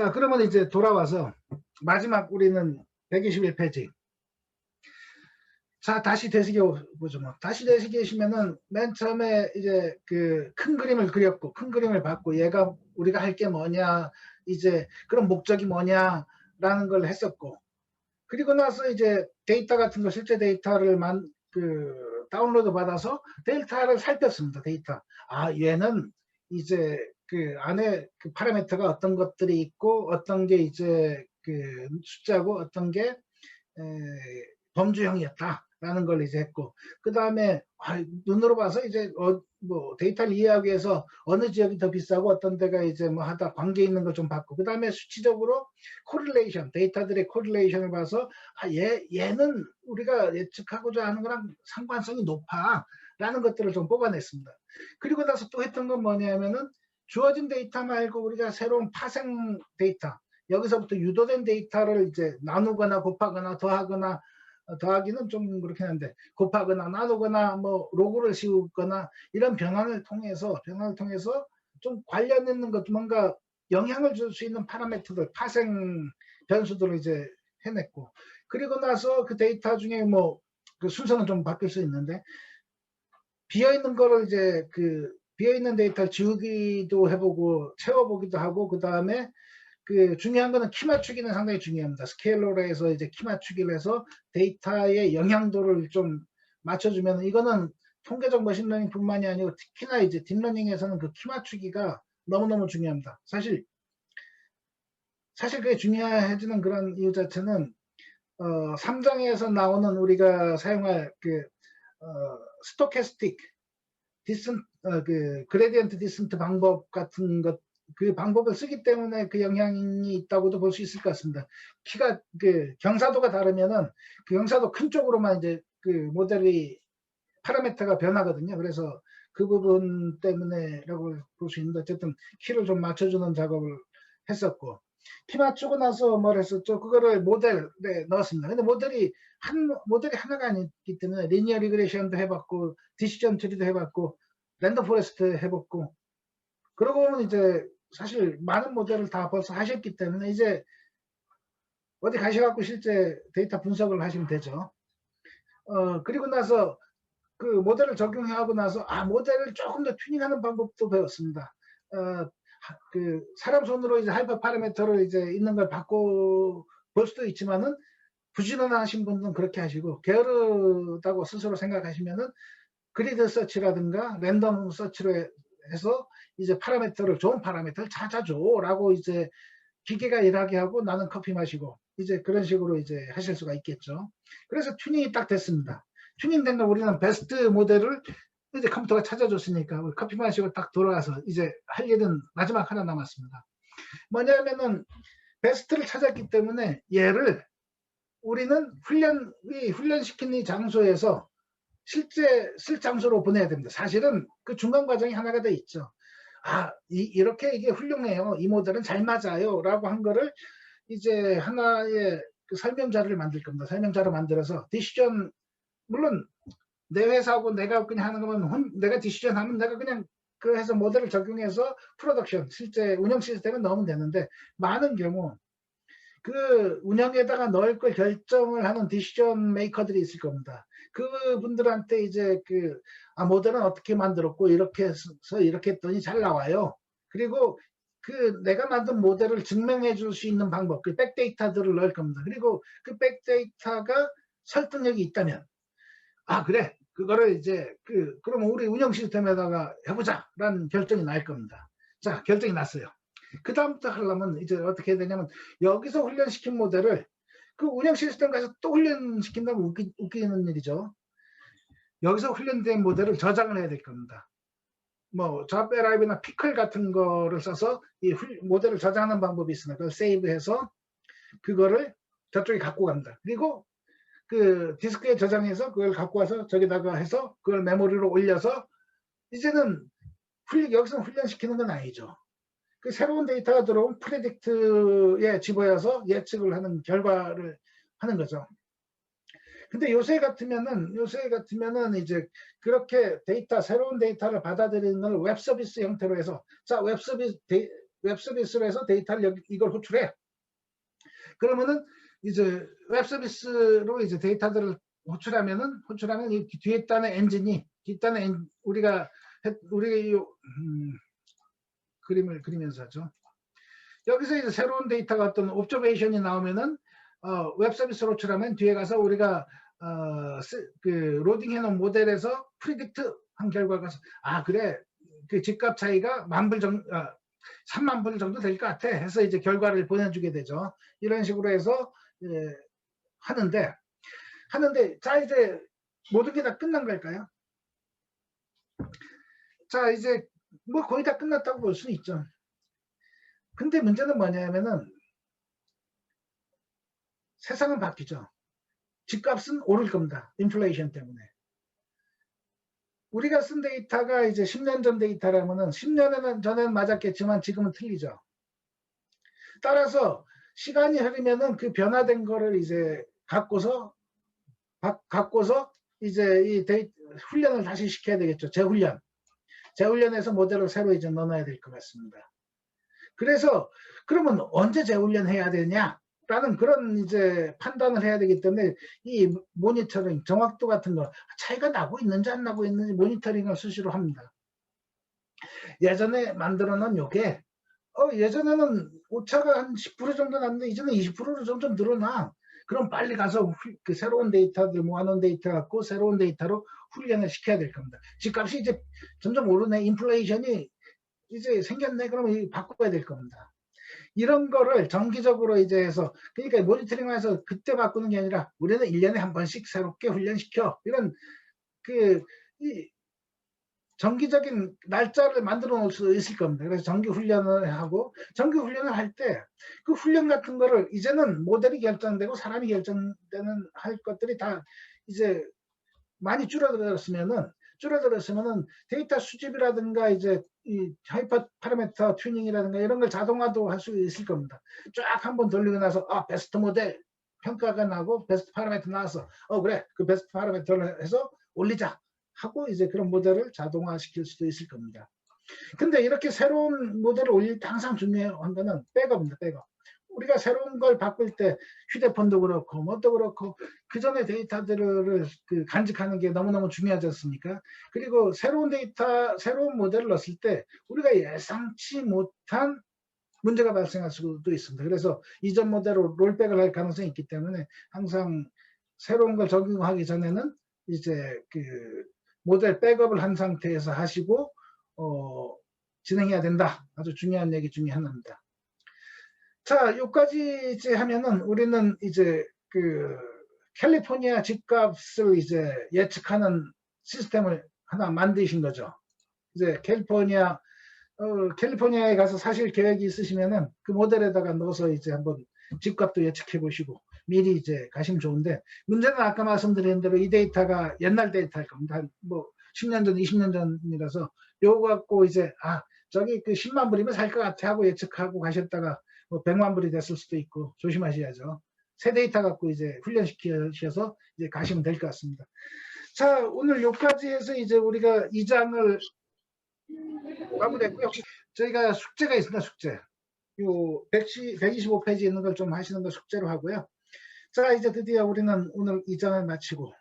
자, 그러면 이제 돌아와서 마지막 우리는 121페이지. 자, 다시 되새겨 보죠. 뭐. 다시 되새기시면은 맨 처음에 이제 그 큰 그림을 그렸고, 큰 그림을 봤고, 얘가 우리가 할 게 뭐냐, 이제 그런 목적이 뭐냐라는 걸 했었고, 그리고 나서 이제 데이터 같은 거, 실제 데이터를 다운로드 받아서 데이터를 살폈습니다. 데이터. 아, 얘는 이제 그 안에 그 파라미터가 어떤 것들이 있고, 어떤 게 이제 그 숫자고, 어떤 게 범주형이었다라는 걸 이제 했고, 그 다음에 눈으로 봐서 이제 뭐 데이터를 이해하기 위해서 어느 지역이 더 비싸고 어떤 데가 이제 뭐 하다 관계 있는 걸 좀 봤고, 그 다음에 수치적으로 코릴레이션, 데이터들의 코릴레이션을 봐서 얘는 우리가 예측하고자 하는 거랑 상관성이 높아라는 것들을 좀 뽑아냈습니다. 그리고 나서 또 했던 건 뭐냐면은 주어진 데이터 말고 우리가 새로운 파생 데이터, 여기서부터 유도된 데이터를 이제 나누거나 곱하거나 더하거나, 더하기는 좀 그렇긴 한데 곱하거나 나누거나 뭐 로그를 씌우거나 이런 변환을 통해서 좀 관련 있는 것, 뭔가 영향을 줄 수 있는 파라미터들, 파생 변수들을 이제 해냈고, 그리고 나서 그 데이터 중에 뭐 그 순서는 좀 바뀔 수 있는데 비어있는 거를 이제 그 비어있는 데이터를 지우기도 해보고 채워보기도 하고, 그 다음에 그 중요한 거는 키 맞추기는 상당히 중요합니다. 스케일러로 해서 이제 키 맞추기를 해서 데이터의 영향도를 좀 맞춰주면, 이거는 통계적 머신러닝뿐만이 아니고 특히나 이제 딥러닝에서는 그 키 맞추기가 너무너무 중요합니다. 사실 그게 중요해지는 그런 이유 자체는 3장에서 나오는 우리가 사용할 그 스토캐스틱 그 그레디언트 디센트 방법 같은 것, 그 방법을 쓰기 때문에 그 영향이 있다고도 볼 수 있을 것 같습니다. 키가 그 경사도가 다르면은 그 경사도 큰 쪽으로만 이제 그 모델이 파라미터가 변하거든요. 그래서 그 부분 때문에라고 볼 수 있는데, 어쨌든 키를 좀 맞춰주는 작업을 했었고, 키 맞추고 나서 뭘 했었죠? 그거를 모델에 넣었습니다. 근데 모델이 하나가 아니기 때문에 리니어 리그레션도 해봤고, 디시전 트리도 해봤고, 랜덤 포레스트 해봤고, 그러고는 이제 사실 많은 모델을 다 벌써 하셨기 때문에 이제 어디 가셔갖고 실제 데이터 분석을 하시면 되죠. 그리고 나서 그 모델을 적용하고 나서 모델을 조금 더 튜닝하는 방법도 배웠습니다. 그 사람 손으로 이제 하이퍼 파라미터를 이제 있는 걸 바꿔 볼 수도 있지만은, 부지런하신 분들은 그렇게 하시고, 게으르다고 스스로 생각하시면은 그리드 서치라든가 랜덤 서치로 해서 이제 파라미터를, 좋은 파라미터를 찾아줘라고 이제 기계가 일하게 하고 나는 커피 마시고, 이제 그런 식으로 이제 하실 수가 있겠죠. 그래서 튜닝이 딱 됐습니다. 튜닝된 거 우리는 베스트 모델을 이제 컴퓨터가 찾아줬으니까 우리 커피 마시고 딱 돌아와서 이제 할 일은 마지막 하나 남았습니다. 뭐냐면은 베스트를 찾았기 때문에 얘를 우리는 훈련시킨 이 장소에서 실제 쓸 장소로 보내야 됩니다. 사실은 그 중간 과정이 하나가 더 있죠. 이렇게 이게 훌륭해요, 이 모델은 잘 맞아요 라고 한 거를 이제 하나의 그 설명자료를 만들 겁니다. 설명자료 만들어서 디시전, 물론 내 회사하고 내가 그냥 하는 거면 내가 디시전 하면 내가 그냥 그 해서 모델을 적용해서 프로덕션, 실제 운영 시스템에 넣으면 되는데, 많은 경우 그 운영에다가 넣을 걸 결정을 하는 디시전 메이커들이 있을 겁니다. 그분들한테 이제 모델은 어떻게 만들었고 이렇게 해서 이렇게 했더니 잘 나와요. 그리고 그 내가 만든 모델을 증명해 줄 수 있는 방법, 그 백데이터들을 넣을 겁니다. 그리고 그 백데이터가 설득력이 있다면, 그래, 그거를 이제 그럼 우리 운영 시스템에다가 해보자라는 결정이 날 겁니다. 자, 결정이 났어요. 그 다음부터 하려면 이제 어떻게 해야 되냐면, 여기서 훈련시킨 모델을 그 운영 시스템 가서 또 훈련시킨다면 웃기는 일이죠. 여기서 훈련된 모델을 저장을 해야 될 겁니다. 뭐 잡에라이브나 피클 같은 거를 써서 이 모델을 저장하는 방법이 있으니까 그걸 세이브해서 그거를 저쪽에 갖고 갑니다. 그리고 그 디스크에 저장해서 그걸 갖고 와서 저기다가 해서 그걸 메모리로 올려서, 이제는 여기서 훈련시키는 건 아니죠. 그 새로운 데이터가 들어온 프레딕트에 집어여서 예측을 하는 결과를 하는 거죠. 근데 요새 같으면은 이제 그렇게 새로운 데이터를 받아들이는 걸 웹 서비스 형태로 해서, 자, 웹 서비스 웹 서비스로 해서 데이터를 이걸 호출해. 그러면은 이제 웹 서비스로 이제 데이터들을 호출하면 이 뒷단의 엔진이 우리가 이 그림을 그리면서 하죠. 여기서 이제 새로운 데이터가 어떤 옵저베이션이 나오면은 웹 서비스로 호출하면 뒤에 가서 우리가 그 로딩해 놓은 모델에서 프리딕트 한 결과가 그래 그 집값 차이가 3만 불 정도 될 것 같아 해서 이제 결과를 보내주게 되죠. 이런 식으로 해서 하는데 자 이제 모든 게 다 끝난 걸까요? 자 이제 뭐 거의 다 끝났다고 볼 수는 있죠. 근데 문제는 뭐냐면은 세상은 바뀌죠. 집값은 오를 겁니다. 인플레이션 때문에. 우리가 쓴 데이터가 이제 10년 전 데이터라면은 10년 전에는 맞았겠지만 지금은 틀리죠. 따라서 시간이 흐르면은 그 변화된 거를 이제 갖고서 이제 이 훈련을 다시 시켜야 되겠죠. 재훈련해서 모델을 새로 이제 넣어놔야 될 것 같습니다. 그래서 그러면 언제 재훈련해야 되냐라는 그런 이제 판단을 해야 되기 때문에 이 모니터링 정확도 같은 거 차이가 나고 있는지 안 나고 있는지 모니터링을 수시로 합니다. 예전에 만들어 놓은 요게 예전에는 오차가 한 10% 정도 났는데 이제는 20%로 점점 늘어나. 그럼 빨리 가서 그 새로운 데이터들 모아놓은 데이터 갖고 새로운 데이터로 훈련을 시켜야 될 겁니다. 집값이 이제 점점 오르네. 인플레이션이 이제 생겼네. 그러면 바꿔야 될 겁니다. 이런 거를 정기적으로 이제 해서 그러니까 모니터링해서 그때 바꾸는 게 아니라 우리는 1년에 한 번씩 새롭게 훈련시켜. 이런 이 정기적인 날짜를 만들어 놓을 수 있을 겁니다. 그래서 정기 훈련을 하고 정기 훈련을 할 때 그 훈련 같은 거를 이제는 모델이 결정되고 사람이 결정되는 할 것들이 다 이제 많이 줄어들었으면은 데이터 수집이라든가 이제 이 하이퍼 파라미터 튜닝이라든가 이런 걸 자동화도 할 수 있을 겁니다. 쫙 한번 돌리고 나서 베스트 모델 평가가 나고 베스트 파라미터 나와서 그래 그 베스트 파라미터를 해서 올리자 하고 이제 그런 모델을 자동화시킬 수도 있을 겁니다. 근데 이렇게 새로운 모델을 올릴 때 항상 중요한 거는 백업입니다. 백업. 우리가 새로운 걸 바꿀 때 휴대폰도 그렇고 뭣도 그렇고 그 전에 데이터들을 간직하는 게 너무너무 중요하지 않습니까? 그리고 새로운 모델을 넣었을 때 우리가 예상치 못한 문제가 발생할 수도 있습니다. 그래서 이전 모델로 롤백을 할 가능성이 있기 때문에 항상 새로운 걸 적용하기 전에는 이제 그 모델 백업을 한 상태에서 하시고 진행해야 된다. 아주 중요한 얘기 중에 하나입니다. 자, 여기까지 이제 하면은 우리는 이제 그 캘리포니아 집값을 이제 예측하는 시스템을 하나 만드신 거죠. 이제 캘리포니아에 가서 사실 계획이 있으시면은 그 모델에다가 넣어서 이제 한번 집값도 예측해 보시고 미리 이제 가시면 좋은데 문제는 아까 말씀드린 대로 이 데이터가 옛날 데이터일 겁니다. 한 뭐 10년 전, 20년 전이라서 요거 갖고 이제 저기 그 10만 불이면 살 것 같아 하고 예측하고 가셨다가 뭐 100만 불이 됐을 수도 있고 조심하셔야죠. 새 데이터 갖고 이제 훈련시키셔서 이제 가시면 될 것 같습니다. 자, 오늘 여기까지 해서 이제 우리가 2장을 마무리했고요. 저희가 숙제가 있습니다. 숙제. 요 125페이지 있는 걸 좀 하시는 거 숙제로 하고요. 자, 이제 드디어 우리는 오늘 2장을 마치고